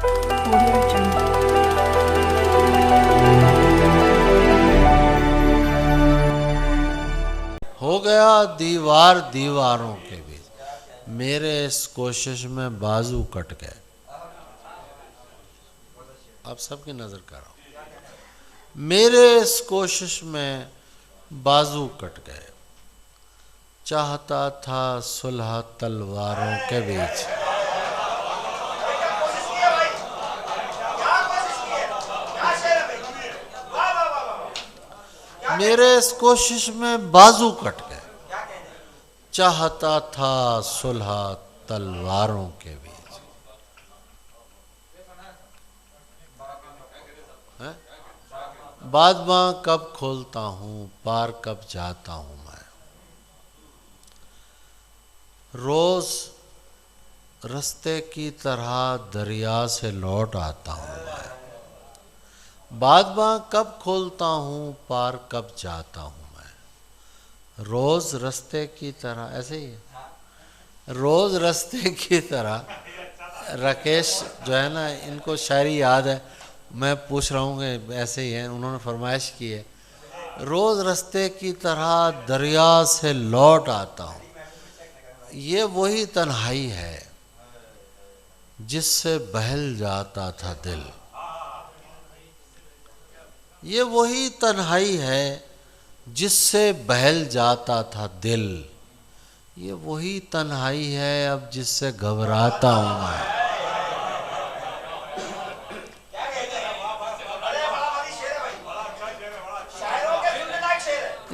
Audio Jungle. हो गया दीवार दीवारों के बीच, मेरे इस कोशिश में बाजू कट गए। आप सबकी नजर कर रहा हूं। मेरे इस कोशिश में बाजू कट गए, चाहता था सुलह तलवारों के बीच। मेरे इस कोशिश में बाजू कट गए, चाहता था सुलह तलवारों के बीच। है? बादबां कब खोलता हूं, पार कब जाता हूं मैं। रोज रास्ते की तरह दरिया से लौट आता हूं मैं। बादबां कब खोलता हूं, पार कब जाता हूं मैं। रोज रास्ते की तरह, ऐसे ही है, रोज रास्ते की तरह। राकेश जो है ना, इनको शायरी याद है, मैं पूछ रहा हूँ कि ऐसे ही है, उन्होंने फरमाइश की है। रोज रास्ते की तरह दरिया से लौट आता हूँ। ये वही तन्हाई है जिससे बहल जाता था दिल। ये वही तन्हाई है जिससे बहल जाता था दिल। ये वही तन्हाई है अब जिससे घबराता हूं मैं।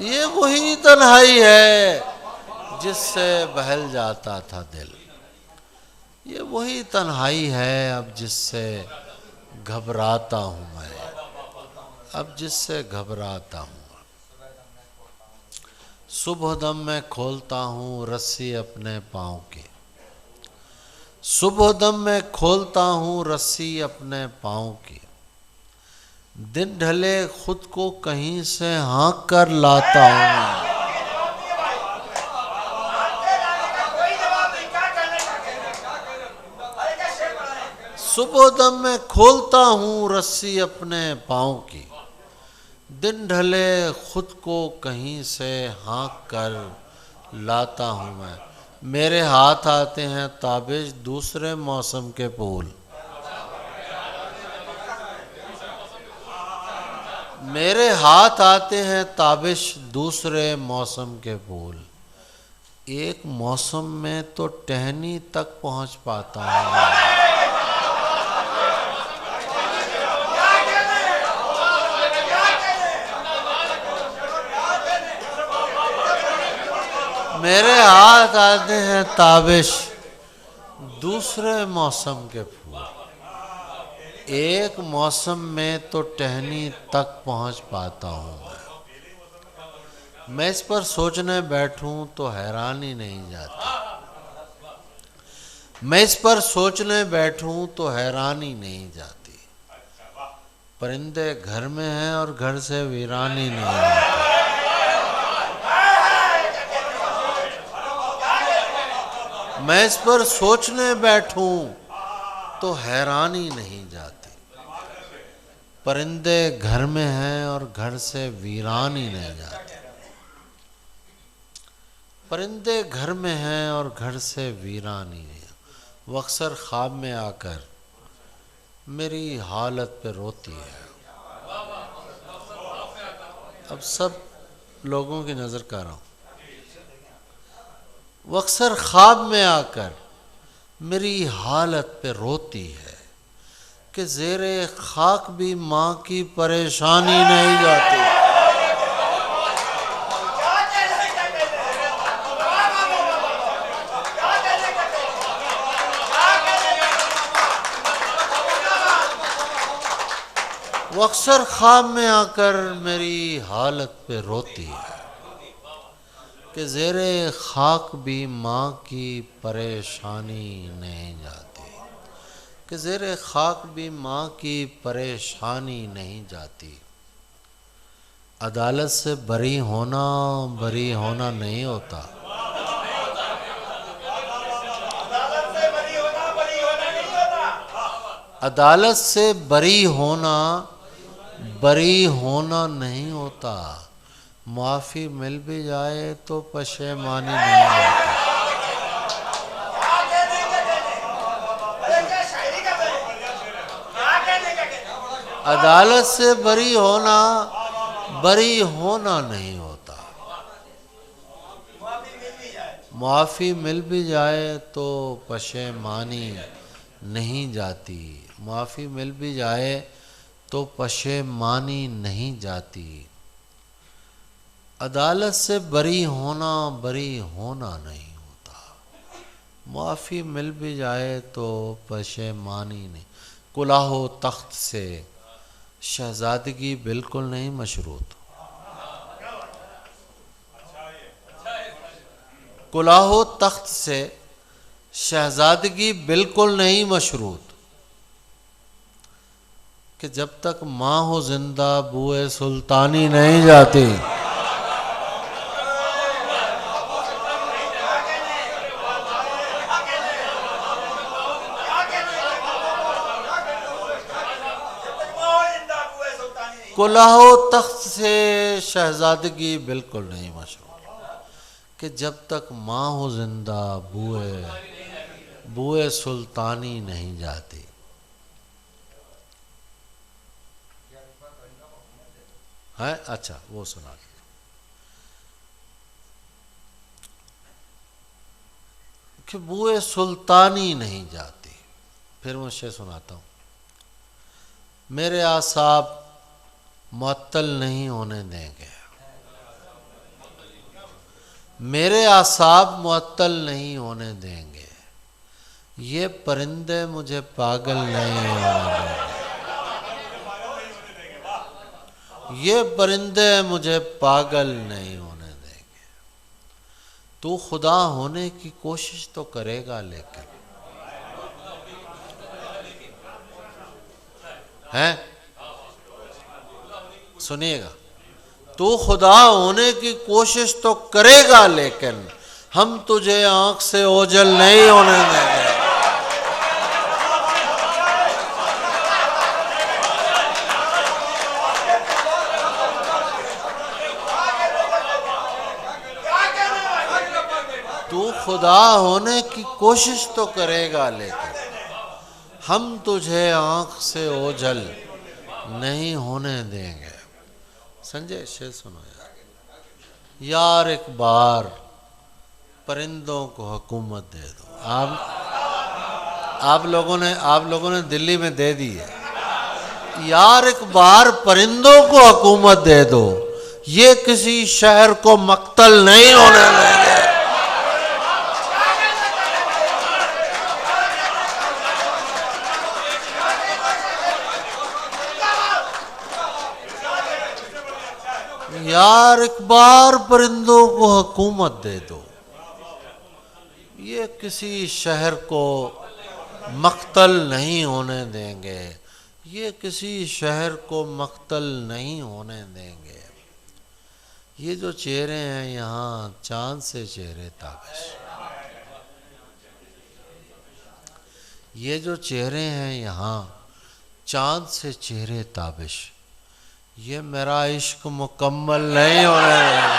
ये वही तन्हाई है जिससे बहल जाता था दिल। ये वही तन्हाई है अब जिससे घबराता हूं मैं, अब जिससे घबराता हूं। सुबह दम में खोलता हूं रस्सी अपने पांव की। सुबह दम में खोलता हूं रस्सी अपने पांव की। दिन ढले खुद को कहीं से हाँक कर लाता हूं मैं। सुबह दम में खोलता हूं रस्सी अपने पांव की। दिन ढले खुद को कहीं से हाँक कर लाता हूं मैं। मेरे हाथ आते हैं ताबिश दूसरे मौसम के फूल। मेरे हाथ आते हैं ताबिश दूसरे मौसम के फूल। एक मौसम में तो टहनी तक पहुंच पाता हूं। मेरे हाथ आते हैं ताबिश दूसरे मौसम के फूल। एक मौसम में तो टहनी तक पहुंच पाता हूं मैं इस पर सोचने बैठूं तो हैरानी नहीं जाती। मैं इस पर सोचने बैठूं तो हैरानी नहीं जाती। परिंदे घर में हैं और घर से वीरानी नहीं आती। मैं इस पर सोचने बैठूं तो हैरानी नहीं जाती। परिंदे घर में हैं और घर से वीरानी नहीं जाती। परिंदे घर में हैं और घर से वीरानी नहीं। वो अक्सर ख्वाब में आकर मेरी हालत पे रोती है। अब सब लोगों की नजर कर रहा हूं। वो अक्सर ख्वाब में आकर मेरी हालत पे रोती है कि ज़ेरे खाक भी माँ की परेशानी नहीं जाती। वो अक्सर ख्वाब में आकर मेरी हालत पे रोती है कि ज़ेरे खाक भी माँ की परेशानी नहीं जाती। कि ज़ेरे खाक भी माँ की परेशानी नहीं जाती। अदालत से बरी होना नहीं होता। अदालत से बरी होना नहीं होता। माफ़ी मिल भी जाए तो पशेमानी नहीं होती। अदालत से बरी होना नहीं होता। माफ़ी मिल भी जाए तो पशेमानी नहीं जाती। माफ़ी मिल भी जाए तो पशेमानी नहीं जाती। अदालत से बरी होना नहीं होता। माफ़ी मिल भी जाए तो पशेमानी नहीं। कुलाहो तख्त से शहजादगी बिल्कुल नहीं मशरूत। कुलाहो तख्त से शहजादगी बिल्कुल नहीं मशरूत कि जब तक माँ हो जिंदा बुए सुल्तानी नहीं जाती। कुलाहो तख्त से शहजादगी बिल्कुल नहीं मशरूत कि जब तक माँ हो जिंदा बुए सुल्तानी नहीं जाती। है अच्छा वो सुना कि बुए सुल्तानी नहीं जाती। फिर मुझे सुनाता हूँ। मेरे आसाब मुअत्तल नहीं होने देंगे। मेरे आसाब मुअत्तल नहीं होने देंगे। ये परिंदे मुझे पागल नहीं होने देंगे। ये परिंदे मुझे पागल नहीं होने देंगे। तू खुदा होने की कोशिश तो करेगा लेकिन हैं। सुनिएगा, तू खुदा होने की कोशिश तो करेगा लेकिन हम तुझे आंख से ओझल नहीं होने देंगे। तू खुदा होने की कोशिश तो करेगा लेकिन हम तुझे आंख से ओझल नहीं होने देंगे। संजय शेर सुनो यार एक बार परिंदों को हुकूमत दे दो। आप लोगों ने दिल्ली में दे दी है। यार एक बार परिंदों को हुकूमत दे दो। ये किसी शहर को मक्तल नहीं होने देंगे। यार एक बार परिंदों को हुकूमत दे दो। ये किसी शहर को मक्तल नहीं होने देंगे। ये किसी शहर को मक्तल नहीं होने देंगे। ये जो चेहरे हैं यहाँ चांद से चेहरे ताबिश। ये जो चेहरे हैं यहाँ चांद से चेहरे ताबिश। ये मेरा इश्क मुकम्मल नहीं होने देगा।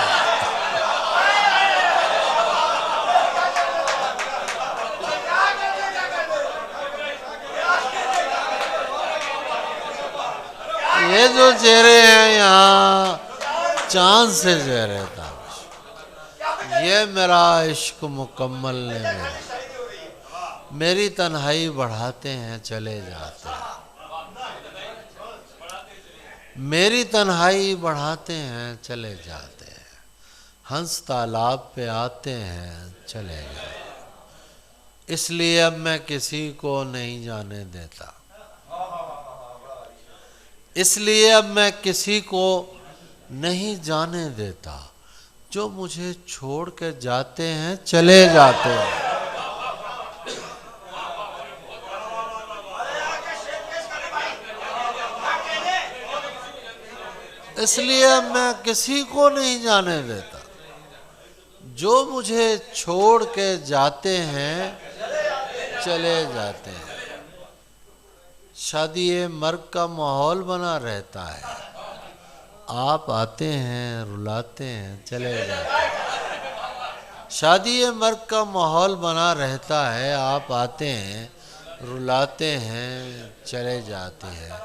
ये जो चेहरे हैं यहाँ चांद से चेहरे ताबिश। ये मेरा इश्क मुकम्मल नहीं होगा। मेरी तन्हाई बढ़ाते हैं चले जाते हैं। मेरी तन्हाई बढ़ाते हैं चले जाते हैं। हंस तालाब पे आते हैं चले जाते। इसलिए अब मैं किसी को नहीं जाने देता। इसलिए अब मैं किसी को नहीं जाने देता। जो मुझे छोड़ के जाते हैं चले जाते हैं। इसलिए मैं किसी को नहीं जाने देता। जो मुझे छोड़ के जाते हैं चले जाते हैं। शादी मर्ग का माहौल बना रहता है, आप आते हैं, रुलाते हैं, चले जाते हैं। शादी मर्ग का माहौल बना रहता है, आप आते हैं, रुलाते हैं, चले जाते हैं।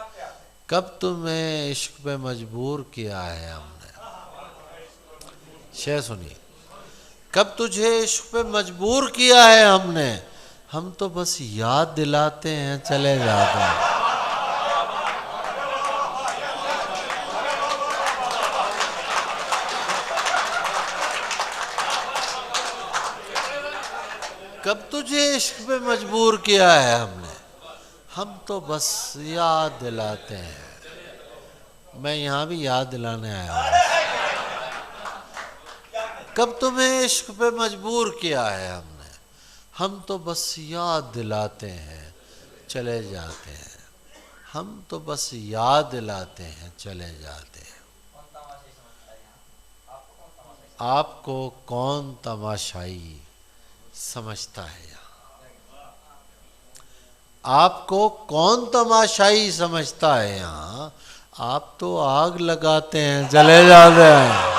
कब तुम्हें इश्क पे मजबूर किया है हमने? शेर सुनिए। कब तुझे इश्क पे मजबूर किया है हमने? हम तो बस याद दिलाते हैं, चले जाते हैं। कब तुझे इश्क पे मजबूर किया है हमने? हम तो बस याद दिलाते हैं। मैं यहाँ भी याद दिलाने आया हूँ। कब तुम्हें इश्क पे मजबूर किया है हमने? हम तो बस याद दिलाते हैं, चले जाते हैं। हम तो बस याद दिलाते हैं, चले जाते हैं। आपको कौन तमाशाई समझता है यहाँ? आपको कौन तमाशाई समझता है यहाँ? आप तो आग लगाते हैं, जले जाते हैं।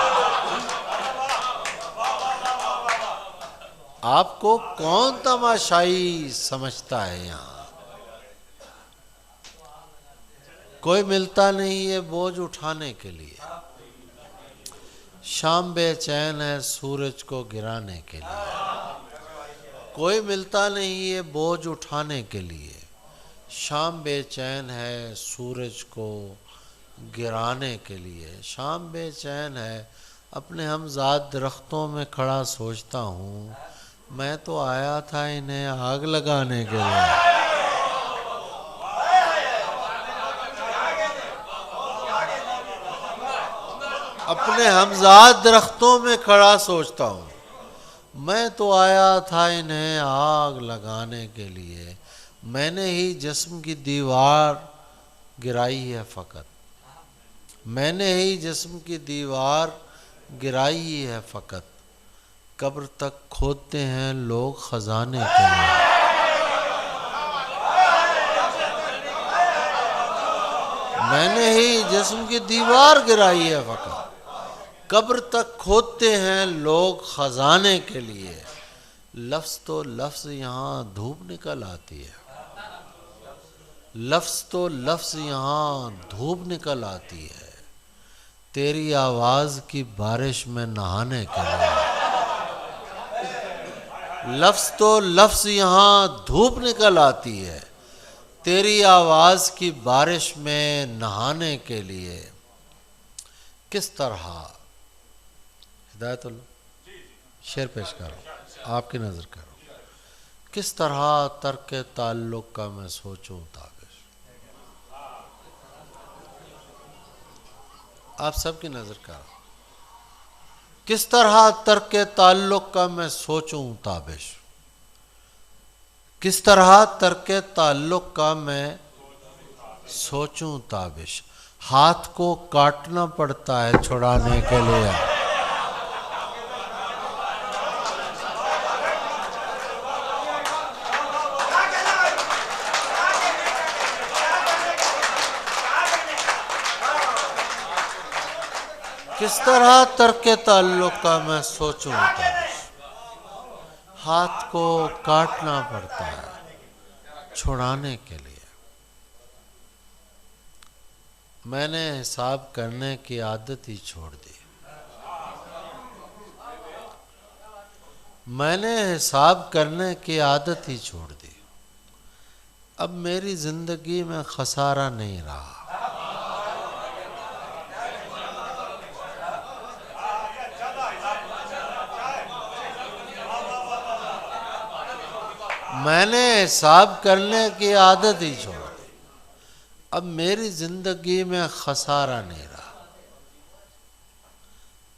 आपको कौन तमाशाई समझता है यहाँ? कोई मिलता नहीं है बोझ उठाने के लिए। शाम बेचैन है सूरज को गिराने के लिए। कोई मिलता नहीं है बोझ उठाने के लिए। शाम बेचैन है सूरज को गिराने के लिए। शाम बेचैन है अपने हमजाद दरख्तों में खड़ा सोचता हूँ, मैं तो आया था इन्हें आग लगाने के लिए। अपने हमजाद दरख्तों में खड़ा सोचता हूँ, मैं तो आया था इन्हें आग लगाने के लिए। मैंने ही जिस्म की दीवार गिराई है फ़कत। मैंने ही जिस्म की दीवार गिराई है फ़कत। कब्र तक खोदते हैं लोग खजाने के लिए। मैंने ही जिस्म की दीवार गिराई है फ़कत। कब्र तक खोदते हैं लोग खजाने के लिए। लफ्ज़ तो लफ्ज़ यहाँ धूप निकल आती है। लफ्ज़ तो लफ्ज़ यहाँ धूप निकल आती है। तेरी आवाज़ की बारिश में नहाने के लिए। लफ्ज़ तो लफ्ज़ यहाँ धूप निकल आती है। तेरी आवाज़ की बारिश में नहाने के लिए। किस तरह हिदायतुल्लाह शेर पेश करो, आपकी नज़र करो। किस तरह तर्क ताल्लुक़ का मैं सोचूं ताबिश। आप सबकी नज़र करो। किस तरह तर्क ताल्लुक़ का मैं सोचूं ताबिश। किस तरह तर्क ताल्लुक़ का मैं सोचूं ताबिश। हाथ को काटना पड़ता है छुड़ाने के लिए। किस तरह तर्क ताल्लुक़ का मैं सोचूं ताबिश। हाथ को काटना पड़ता है छुड़ाने के लिए। मैंने हिसाब करने की आदत ही छोड़ दी। मैंने हिसाब करने की आदत ही छोड़ दी। अब मेरी ज़िंदगी में खसारा नहीं रहा। मैंने हिसाब करने की आदत ही छोड़ दी। अब मेरी ज़िंदगी में खसारा नहीं रहा।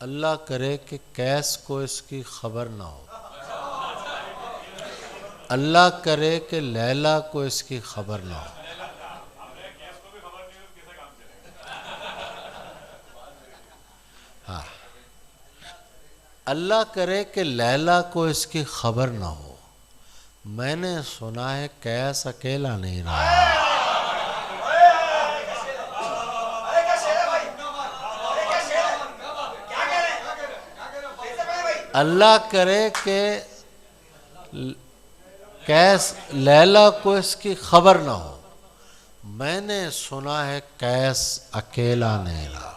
अल्लाह करे कि कैस को इसकी खबर ना हो। अल्लाह करे कि लैला को इसकी खबर ना हो। हाँ, अल्लाह करे कि लैला को इसकी खबर ना हो। मैंने सुना है कैस अकेला नहीं रहा। अल्लाह करे कि कैस लैला को इसकी खबर ना हो। मैंने सुना है कैस अकेला नहीं रहा।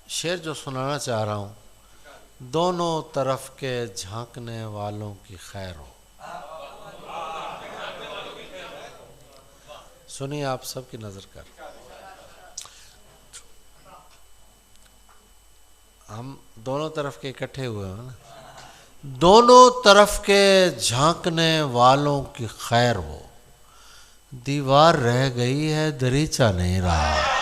शेर जो सुनाना चाह रहा हूँ, दोनों तरफ के झांकने वालों की खैर हो। सुनिए आप सबकी नजर कर। हम दोनों तरफ के इकट्ठे हुए हैं ना। दोनों तरफ के झांकने वालों की खैर हो। दीवार रह गई है, दरीचा नहीं रहा।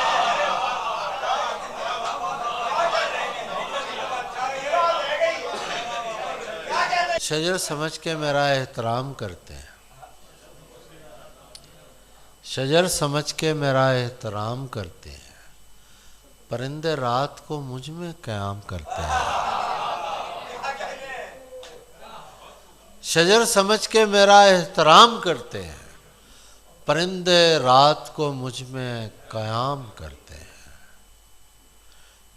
शजर समझ के मेरा एहतराम करते हैं। शजर समझ के मेरा एहतराम करते हैं। परिंदे रात को मुझ में क़याम करते हैं। शजर समझ के मेरा एहतराम करते हैं। परिंदे रात को मुझ में क़याम करते हैं।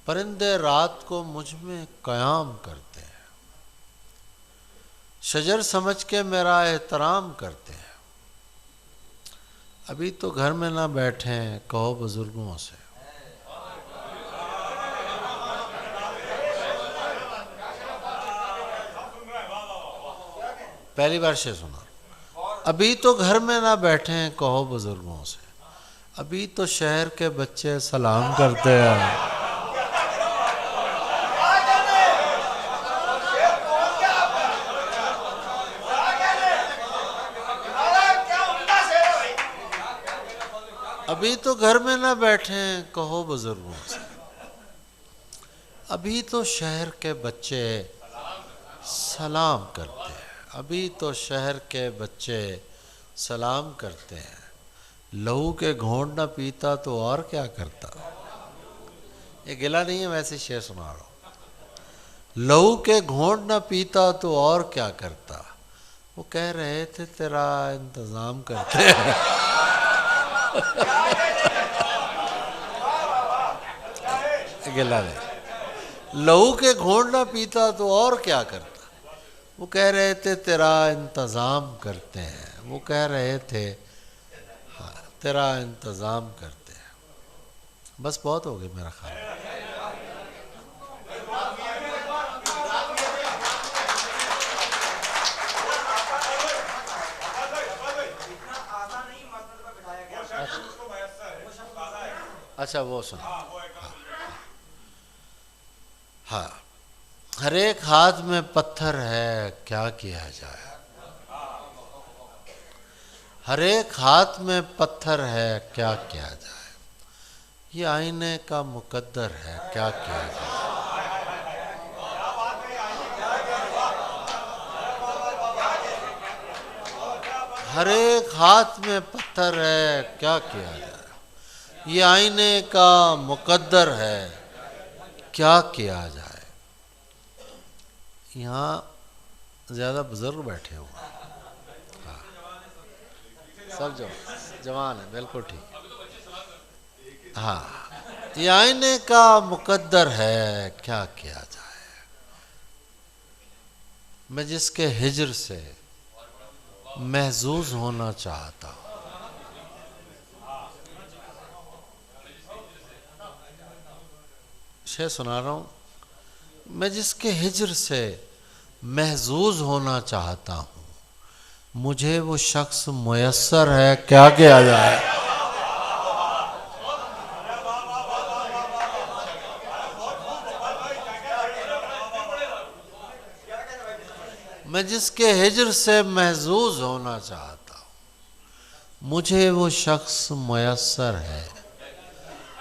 परिंदे रात को मुझ में क़याम करते हैं। शजर समझ के मेरा एहतराम करते हैं। अभी तो घर में ना बैठे, कहो बुजुर्गों से। पहली बार शेर सुना। अभी तो घर में ना बैठे, कहो बुजुर्गों से। अभी तो शहर के बच्चे सलाम करते हैं। अभी तो घर में ना बैठे, कहो बुजुर्गों से। अभी तो शहर के बच्चे सलाम करते हैं। अभी तो शहर के बच्चे सलाम करते हैं। लहू के घोंट न पीता तो और क्या करता। ये गिला नहीं है, वैसे शेर सुना रहा हूं। लहू के घोंट न पीता तो और क्या करता। वो कह रहे थे तेरा इंतजाम करते हैं। गिला नहीं। लहू के घोंट न पीता तो और क्या करता। वो कह रहे थे तेरा इंतज़ाम करते हैं। वो कह रहे थे हाँ तेरा इंतज़ाम करते हैं। बस बहुत हो गया मेरा ख्याल। अच्छा वो सुन। हाँ, हर एक हाथ में पत्थर है, क्या किया जाए। हर एक हाथ में पत्थर है, क्या किया जाए। ये आईने का मुकद्दर है, क्या किया जाए। हर एक हाथ में पत्थर है, क्या किया जाए। ये आईने का मुकद्दर है, क्या किया जाए। यहाँ ज़्यादा बुजुर्ग बैठे हुए हैं। हाँ सब जो जवान है, बिल्कुल ठीक। हाँ, ये आईने का मुकद्दर है, क्या किया जाए। मैं जिसके हिज्र से महजूज होना चाहता हूँ। शेर सुना रहा हूँ। मैं जिसके हिज्र से महजूज होना चाहता हूँ, मुझे वो शख्स मुयस्सर है, क्या किया जाए। मैं जिसके हिज्र से महजूज होना चाहता हूँ, मुझे वो शख्स मुयस्सर है,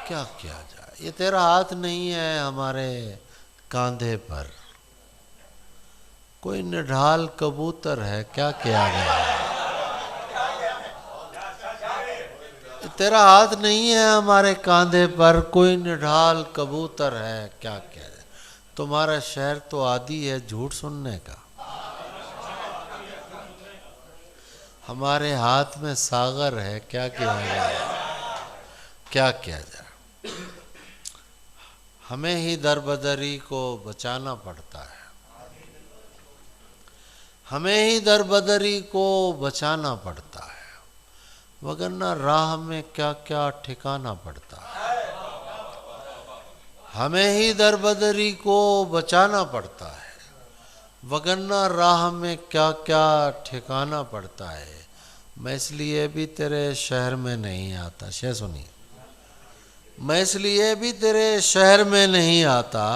क्या किया जाए। ये तेरा हाथ नहीं है हमारे कांधे पर, कोई निढाल कबूतर है, क्या किया जाए। तेरा हाथ नहीं है हमारे कांधे पर, कोई निढाल कबूतर है, क्या किया जाए। तुम्हारा शहर तो आदी है झूठ सुनने का। हमारे हाथ में सागर है, क्या किया जाए, क्या किया जाए। हमें ही दरबदरी को बचाना पड़ता है। हमें ही दर बदरी को बचाना पड़ता है, वगरना राह में क्या क्या ठिकाना पड़ता है। हमें ही दर बदरी को बचाना पड़ता है, वगरना राह में क्या क्या ठिकाना पड़ता है। मैं इसलिए भी तेरे शहर में नहीं आता, शेर सुनिए, मैं इसलिए भी तेरे शहर में नहीं आता,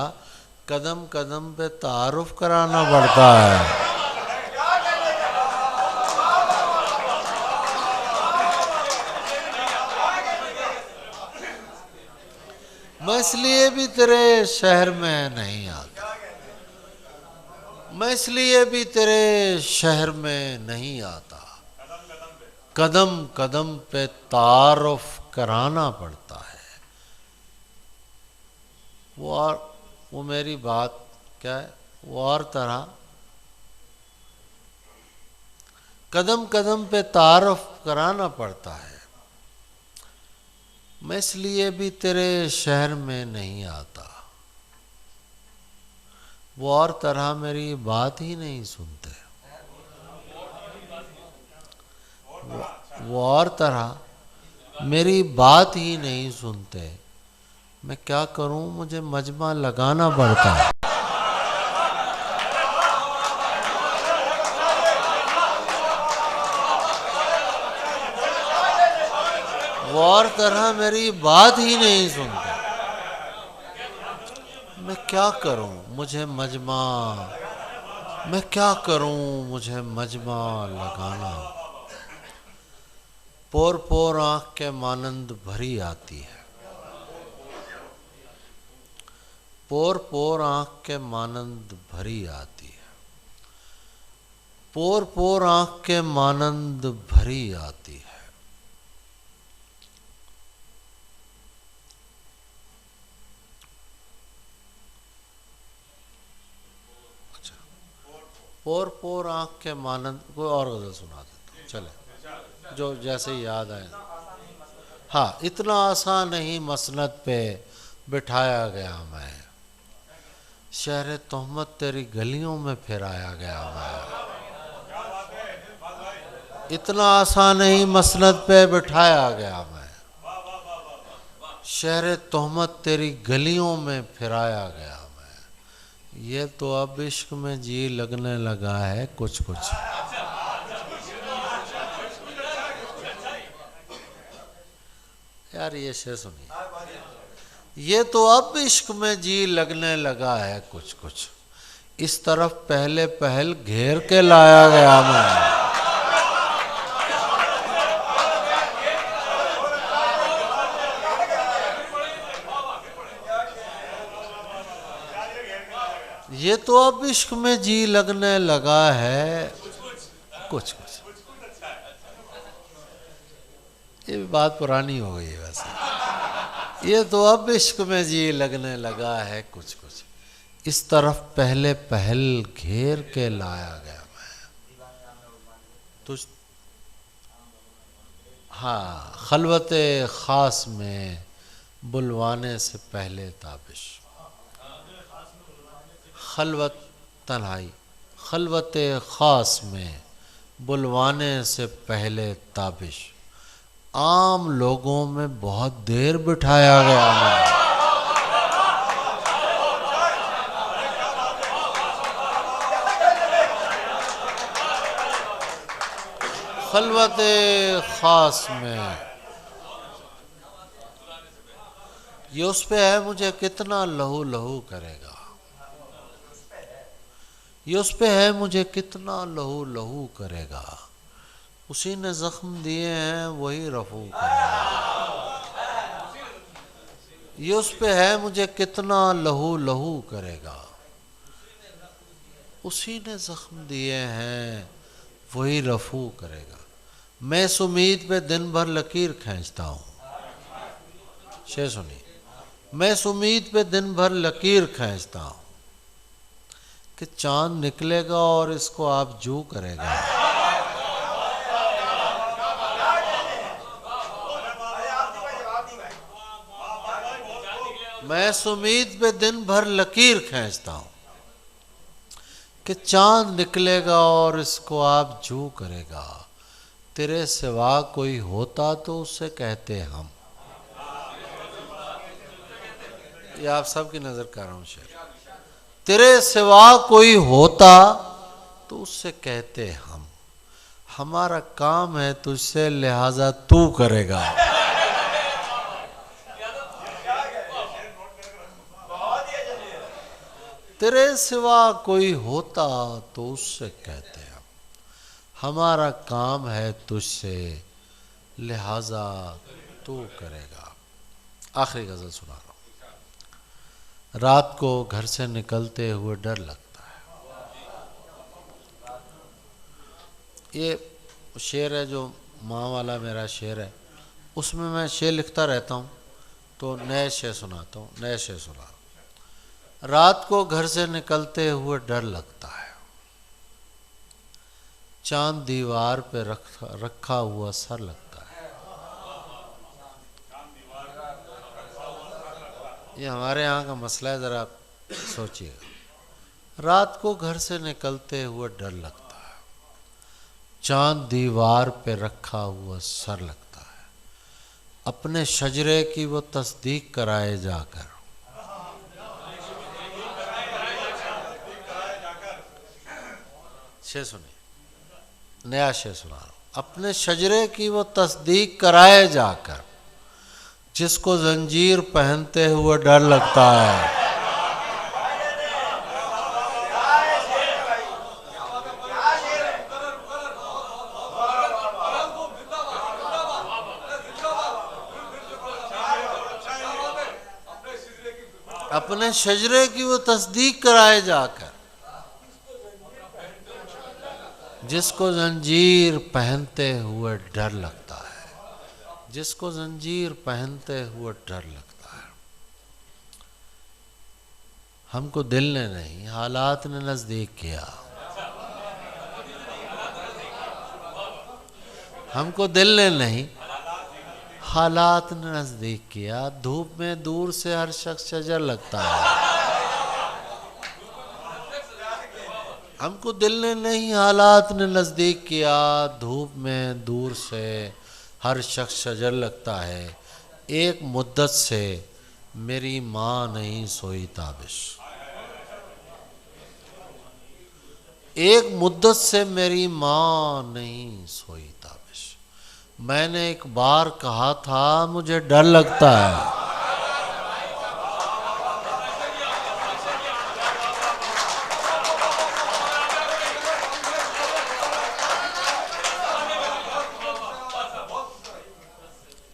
कदम कदम पे तारुफ कराना पड़ता है। मैं इसलिए भी तेरे शहर में नहीं आता, मैं इसलिए भी तेरे शहर में नहीं आता, कदम कदम पे तारुफ कराना पड़ता है। वो मेरी बात क्या है, वो और तरह कदम कदम पे तारुफ कराना पड़ता है। मैं इसलिए भी तेरे शहर में नहीं आता, वो और तरह मेरी बात ही नहीं सुनते, वो और तरह मेरी बात ही नहीं सुनते। मैं क्या करूं, मुझे मजमा लगाना पड़ता है। वो और तरह मेरी बात ही नहीं सुनते। मैं क्या करूं, मुझे मजमा, मैं क्या करूं, मुझे मजमा लगाना। पोर पोर आंख के मानंद भरी आती है, पोर पोर आंख के मानंद भरी आती है, पोर पोर आंख के मानंद भरी आती है। अच्छा, पोर पोर आंख के मानंद, कोई और गजल सुना देता हूँ, चले जो जैसे याद आए। हाँ, इतना आसान नहीं मसनद पे बिठाया गया मैं, शहर तोहमत तेरी गलियों में फिराया गया मैं। इतना आसान नहीं मसनद पे बिठाया गया मैं, शहर तोहमत तेरी गलियों में फिराया गया मैं। ये तो अब इश्क में जी लगने लगा है कुछ कुछ। यार ये शेर सुनिए, ये तो अब इश्क में जी लगने लगा है कुछ कुछ, इस तरफ पहले पहल घेर के लाया गया मैं। ये तो अब इश्क में जी लगने लगा है कुछ कुछ। ये भी बात पुरानी हो गई है वैसे। ये तो अब इश्क में जी लगने लगा है कुछ कुछ, इस तरफ पहले पहल घेर के लाया गया मैं। तुझ हाँ, खलवते खास में बुलवाने से पहले ताबिश, खलवत तन्हाई, खलवते खास में बुलवाने से पहले ताबिश, आम लोगों में बहुत देर बिठाया गया मैं। खलवते खास में, ये उस पे है मुझे कितना लहू लहू करेगा, ये उस पे है मुझे कितना लहू लहू करेगा, उसी ने जख्म दिए हैं वही रफू करेगा। ये उस पे है मुझे कितना लहू लहू करेगा, उसी ने जख्म दिए हैं वही रफू करेगा। मैं इस उम्मीद पे दिन भर लकीर खींचता हूँ, शेर सुनिए, मैं इस उम्मीद पे दिन भर लकीर खींचता हूँ कि चांद निकलेगा और इसको आप जू करेगा। मैं इस उम्मीद पे दिन भर लकीर खींचता हूँ कि चांद निकलेगा और इसको आप जू करेगा, तेरे सिवा कोई होता तो उससे कहते हम। ये आप सबकी नजर कर रहा हूं शेर। तेरे सिवा कोई होता तो उससे कहते हम, हमारा काम है तुझसे लिहाजा तू करेगा। तेरे सिवा कोई होता तो उससे कहते हम, हमारा काम है तुझसे लिहाजा तू करेगा। आखिरी गजल सुना रहा हूं। रात को घर से निकलते हुए डर लगता है। ये शेर है जो माँ वाला मेरा शेर है, उसमें मैं शेर लिखता रहता हूँ तो नए शेर सुनाता हूँ। नए शेर सुना। रात को घर से निकलते हुए डर लगता है, चांद दीवार पे रखा हुआ सर लगता है। ये हमारे यहाँ का मसला है, ज़रा सोचिएगा। रात को घर से निकलते हुए डर लगता है, चांद दीवार पे रखा हुआ सर लगता है, अपने शजरे की वो तस्दीक कराए जाकर। शेर सुनिए, नया शेर सुना रहा हूं। अपने शजरे की वो तस्दीक कराए जाकर, जिसको जंजीर पहनते हुए डर लगता है। अपने शजरे की वो तस्दीक कराए जाकर, जिसको जंजीर पहनते हुए डर लगता है, जिसको जंजीर पहनते हुए डर लगता है। हमको दिल ने नहीं हालात ने नजदीक किया, हमको दिल ने नहीं हालात ने नजदीक किया। धूप में दूर से हर शख्स शजर लगता है। हमको दिल ने नहीं हालात ने नजदीक किया, धूप में दूर से हर शख्स शजर लगता है। एक मुद्दत से मेरी माँ नहीं सोई ताबिश, एक मुद्दत से मेरी माँ नहीं सोई ताबिश। मैंने एक बार कहा था मुझे डर लगता है।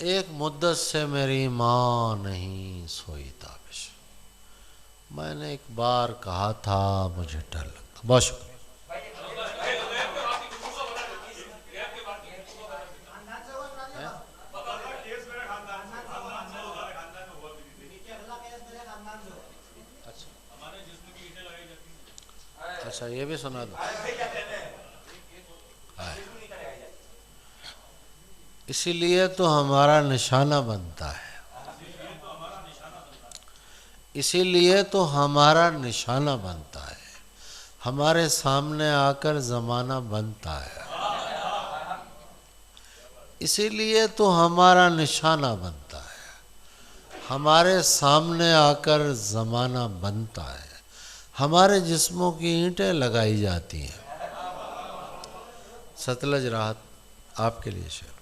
एक मुद्दत से मेरी माँ नहीं सोई ताबिश, मैंने एक बार कहा था मुझे डर लगता। बहुत शुक्रिया। अच्छा ये भी सुना दो। इसीलिए तो हमारा निशाना बनता है, इसीलिए तो हमारा निशाना बनता है, हमारे सामने आकर ज़माना बनता है। इसीलिए तो हमारा निशाना बनता है, हमारे सामने आकर ज़माना बनता है। हमारे जिस्मों की ईंटें लगाई जाती हैं। सतलज राहत आपके लिए शेर।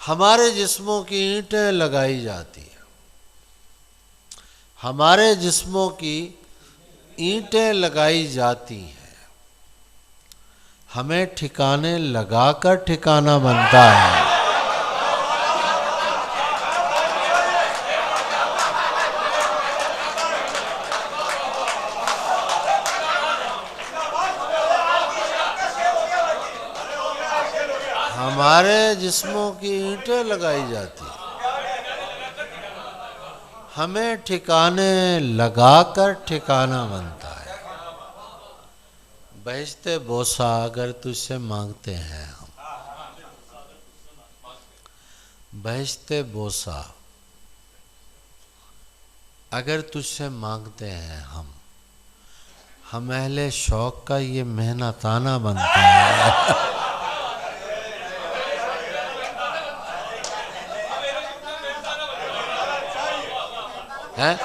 हमारे जिस्मों की ईंटें लगाई जाती हैं, हमारे जिस्मों की ईंटें लगाई जाती हैं, हमें ठिकाने लगाकर ठिकाना बनता है। हमारे जिस्मों की ईंटें लगाई जाती हैं, हमें ठिकाने लगाकर ठिकाना बनता है। बहिश्ते बोसा अगर तुझसे मांगते हैं हम, बहिश्ते बोसा अगर तुझसे मांगते हैं हम, हम अहले शौक का ये मेहनताना बनता है। हैं?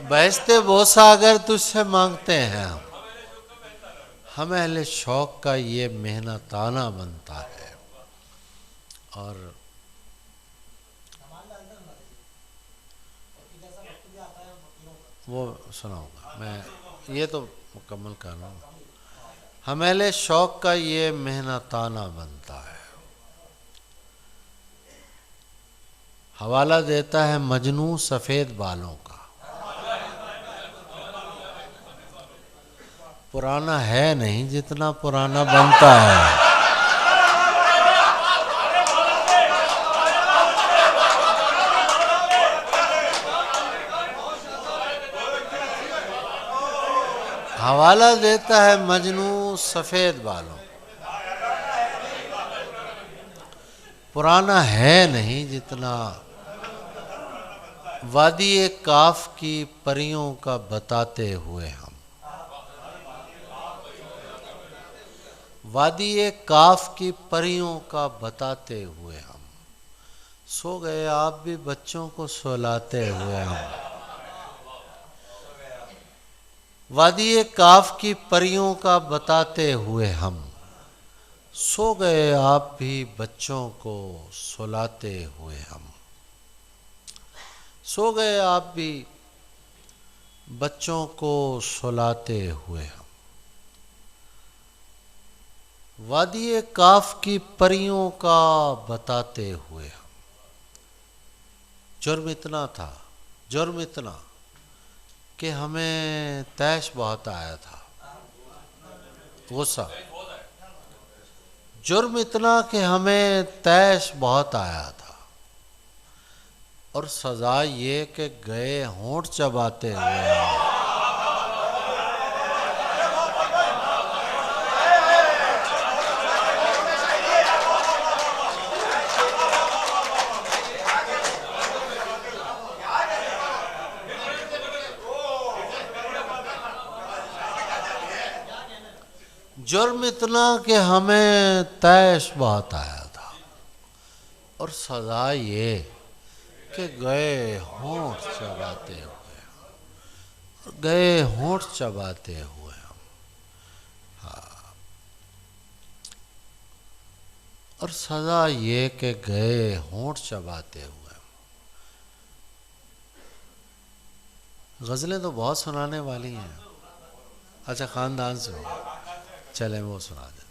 बहसते बोसा अगर तुझसे मांगते हैं हम अहले शौक का ये मेहनताना बनता है। और वो सुनाऊंगा मैं, ये तो मुकम्मल कर रहा हूँ। हम अहले शौक का ये मेहनताना बनता है। हवाला देता है मजनू सफ़ेद बालों का। पुराना है नहीं जितना पुराना बनता है। हवाला देता है मजनू सफ़ेद बालों। पुराना है नहीं जितना वादी काफ की परियों का बताते हुए हम। वादी काफ की परियों का बताते हुए हम। सो गए आप भी बच्चों को सुलाते हुए हम। वादी काफ की परियों का बताते हुए हम। सो गए आप भी बच्चों को सुलाते हुए हम। सो गए आप भी बच्चों को सुलाते हुए हम। वादी काफ की परियों का बताते हुए हम। जुर्म इतना था, जुर्म इतना कि हमें तैश बहुत आया था, गुस्सा। जुर्म इतना कि हमें तैश बहुत आया था, और सजा ये कि गए होंठ चबाते हुए। जुर्म इतना कि हमें तैश बहुत आया था, और सजा ये कि गए होंठ चबाते हुए। गए होंठ चबाते हुए हम। हाँ, और सजा ये कि गए होंठ चबाते हुए हम। गज़लें तो बहुत सुनाने वाली हैं। अच्छा, ख़ानदान से हो, चले वो सुना दे।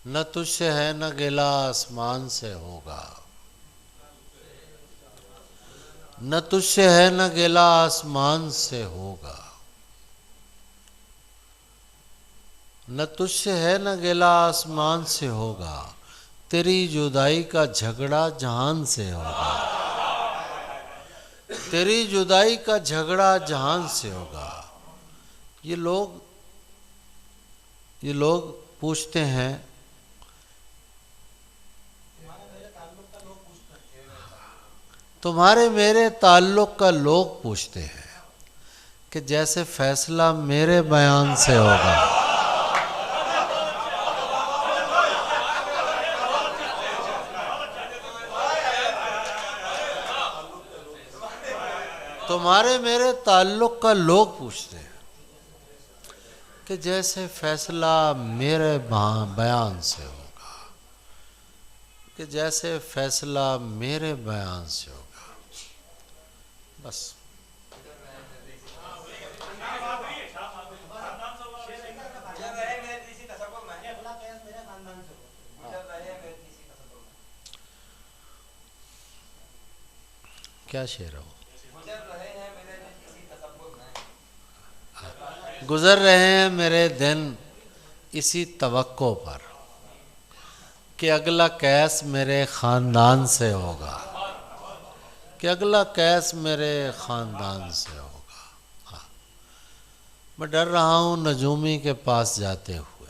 न तुझसे है न गिला आसमान से होगा। न तुझसे है न गिला आसमान से होगा। न तुझसे है न गिला आसमान से होगा। तेरी जुदाई का झगड़ा जहान से होगा। तेरी जुदाई का झगड़ा जहान से होगा। ये लोग पूछते हैं, तुम्हारे मेरे ताल्लुक का लोग पूछते हैं कि जैसे फैसला मेरे बयान से होगा। तुम्हारे मेरे ताल्लुक का लोग पूछते हैं कि जैसे फैसला मेरे बयान से होगा। कि जैसे फैसला मेरे बयान से होगा। बस क्या शेर हो। गुजर रहे हैं मेरे दिन इसी तवक्को पर कि अगला कैस मेरे ख़ानदान से होगा। कि अगला कैस मेरे ख़ानदान से होगा। हाँ, मैं डर रहा हूँ नजूमी के पास जाते हुए।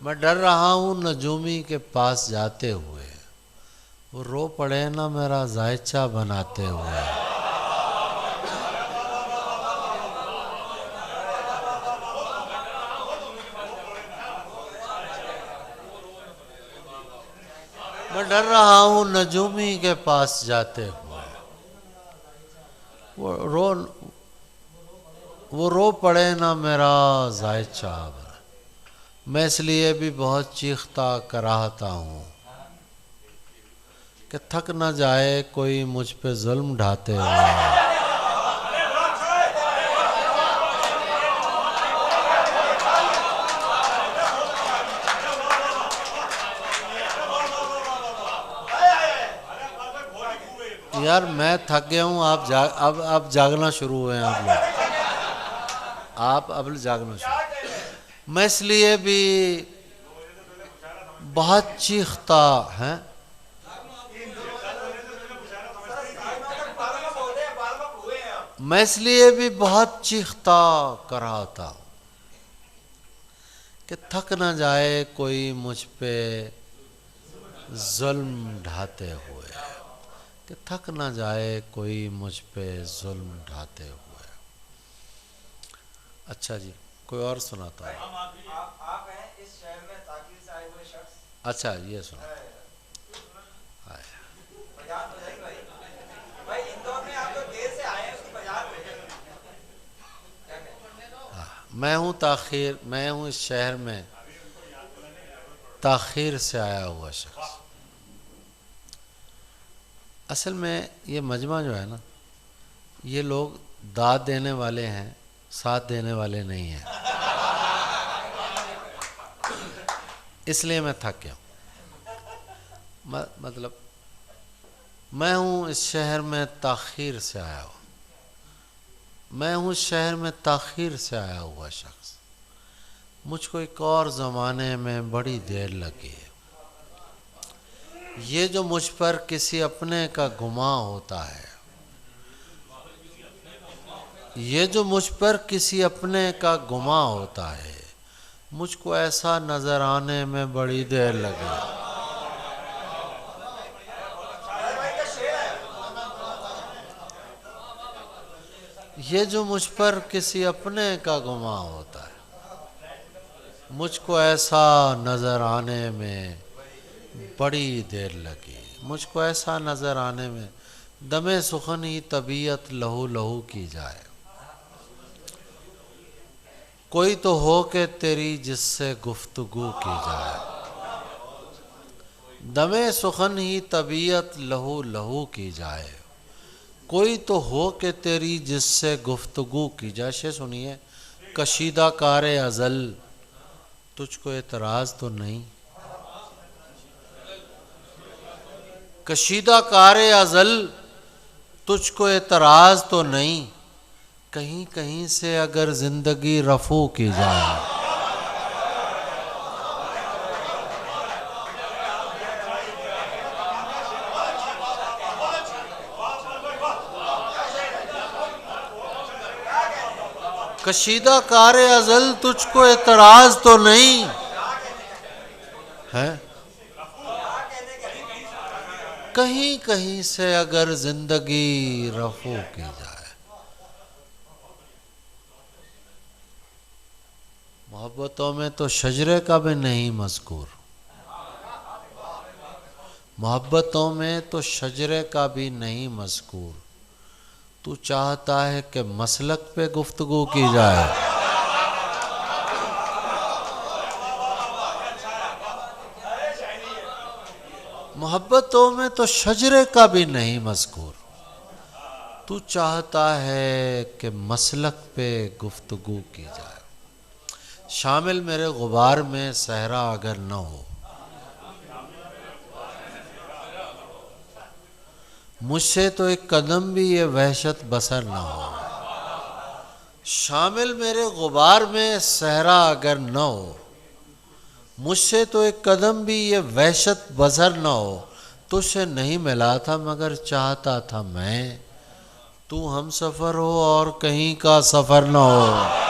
मैं डर रहा हूँ नजूमी के पास जाते हुए। वो रो पड़े ना मेरा जायचा बनाते हुए। मैं डर रहा हूँ नजूमी के पास जाते हुए। वो रो पड़े ना मेरा जायचा। मैं इसलिए भी बहुत चीखता कराहता हूँ कि थक न जाए कोई मुझ पे जुल्म ढाते हुए। यार मैं थक गया हूँ, अब जागना शुरू हुए हैं आप लोग। आप अब जागना शुरू। मैं इसलिए भी बहुत चीखता है। मैं इसलिए भी बहुत चीखता कराता हूँ कि थक न जाए कोई मुझ पे जुल्म ढाते हुए, कि थक न जाए कोई मुझ पे जुल्म ढाते हुए। अच्छा जी, कोई और सुनाता है? आप हैं इस शहर में ताकीर से आए हुए शख्स। अच्छा ये सुना। बाजार तो नहीं भाई, भाई इंदौर में आप जो देर से आए हैं उसकी बाजार में क्या कहते? मैं हूँ इस शहर में ताखीर से आया हुआ शख्स। असल में ये मजमा जो है ना, ये लोग दाद देने वाले हैं, साथ देने वाले नहीं हैं। इसलिए मैं थक गया हूँ। मतलब मैं हूँ इस शहर में ताखीर से आया हुआ। मैं हूँ इस शहर में ताखीर से आया हुआ शख्स। मुझको एक और ज़माने में बड़ी देर लगी है। ये जो मुझ पर किसी अपने का गुमां होता है, ये जो मुझ पर किसी अपने का गुमां होता है, मुझको ऐसा नजर आने में बड़ी देर लगी। ये जो मुझ पर किसी अपने का गुमां होता है, मुझको ऐसा नजर आने में बड़ी देर लगी। मुझको ऐसा नजर आने में दमे सुखन ही तबीयत लहू लहू की जाए। कोई तो हो के तेरी जिससे गुफ्तगू की जाए। दमे सुखन ही तबीयत लहू लहू की जाए। कोई तो हो के तेरी जिससे गुफ्तगू की जाए। शेर सुनिए। कशीदा कारे अज़ल तुझको एतराज़ तो नहीं। कशीदा कारे अज़ल तुझको एतराज़ तो नहीं। कहीं कहीं से अगर जिंदगी रफू की जाए। कशीदा कारे अज़ल तुझको एतराज़ तो नहीं है। कहीं कहीं से अगर जिंदगी रफू की जाए। मोहब्बतों में तो शजरे का भी नहीं मज़कूर। मोहब्बतों में तो शजरे का भी नहीं मज़कूर। तू चाहता है कि मसलक पे गुफ्तगू की जाए। मोहब्बतों में तो शजरे का भी नहीं मज़कूर। तू चाहता है कि मसलक पे गुफ्तगू की जाए। शामिल मेरे गुबार में सहरा अगर न हो। मुझसे तो एक कदम भी ये वहशत बसर न हो। शामिल मेरे गुबार में सहरा अगर न हो। मुझसे तो एक कदम भी ये वहशत बसर न हो। तुझसे नहीं मिला था मगर चाहता था मैं, तू हम सफ़र हो और कहीं का सफ़र न हो।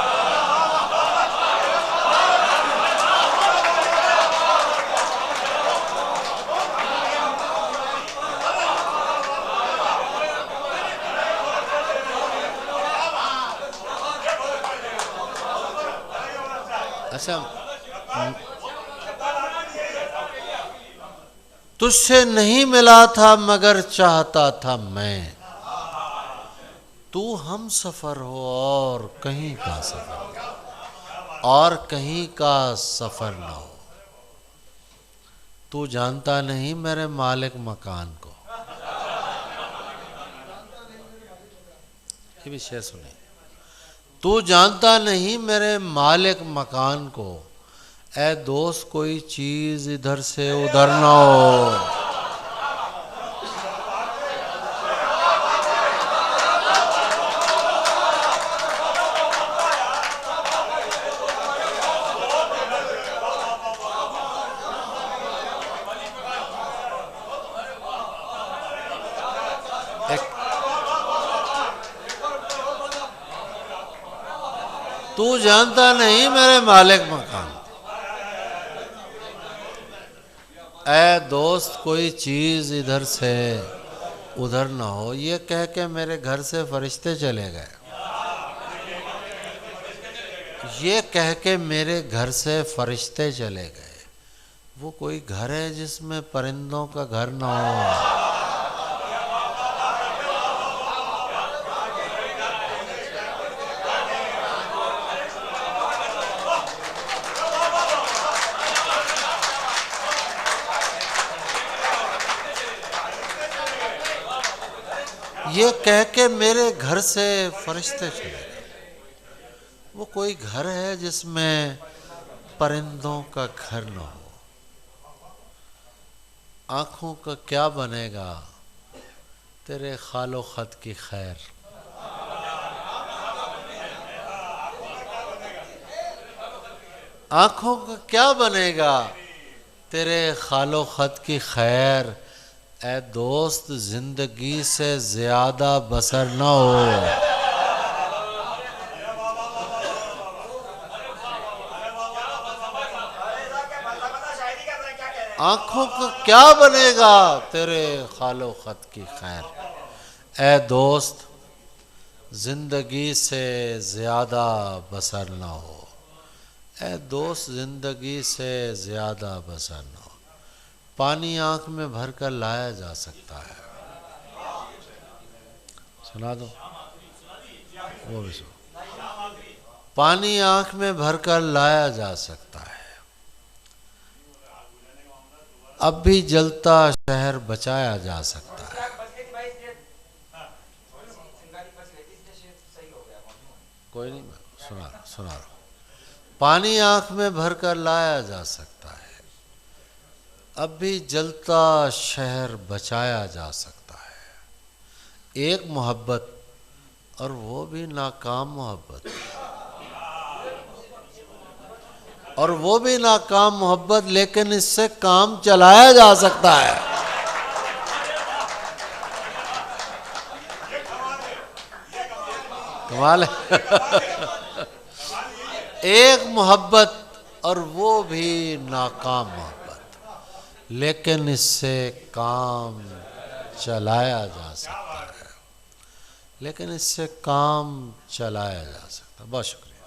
अच्छा, तुझसे नहीं मिला था मगर चाहता था मैं, तू हम सफर हो और कहीं का सफर, और कहीं का सफर न हो। तू जानता नहीं मेरे मालिक मकान को। ये भी शेर सुने। तू जानता नहीं मेरे मालिक मकान को, ऐ दोस्त कोई चीज इधर से उधर न हो। तू जानता नहीं मेरे मालिक मकान, ऐ दोस्त कोई चीज इधर से उधर ना हो। ये कह के मेरे घर से फरिश्ते चले गए। ये कह के मेरे घर से फरिश्ते चले गए। वो कोई घर है जिसमें परिंदों का घर ना हो। ये कह के मेरे घर से फरिश्ते चले गए। वो कोई घर है जिसमें परिंदों का घर न हो। आंखों का क्या बनेगा तेरे खालो खत की खैर। आंखों का क्या बनेगा तेरे खालो खत की खैर, ऐ दोस्त जिंदगी से ज्यादा बसर न हो। आंखों का क्या बनेगा तेरे खालो खत की खैर, ऐ दोस्त जिंदगी से ज्यादा बसर न हो। ऐ दोस्त जिंदगी से ज्यादा बसर न हो। पानी आंख में भरकर लाया जा सकता है। सुना दो वो भी सुनो। पानी आंख में भरकर लाया जा सकता है। अब भी जलता शहर बचाया जा सकता है। कोई नहीं, सुना रहा। पानी आंख में भरकर लाया जा सकता है। अब भी जलता शहर बचाया जा सकता है। एक मोहब्बत, और वो भी नाकाम मोहब्बत, और वो भी नाकाम मोहब्बत, लेकिन इससे काम चलाया जा सकता है। कमाल है। एक मोहब्बत और वो भी नाकाम मोहब्बत, लेकिन इससे काम चलाया जा सकता है। लेकिन इससे काम चलाया जा सकता है। बहुत शुक्रिया।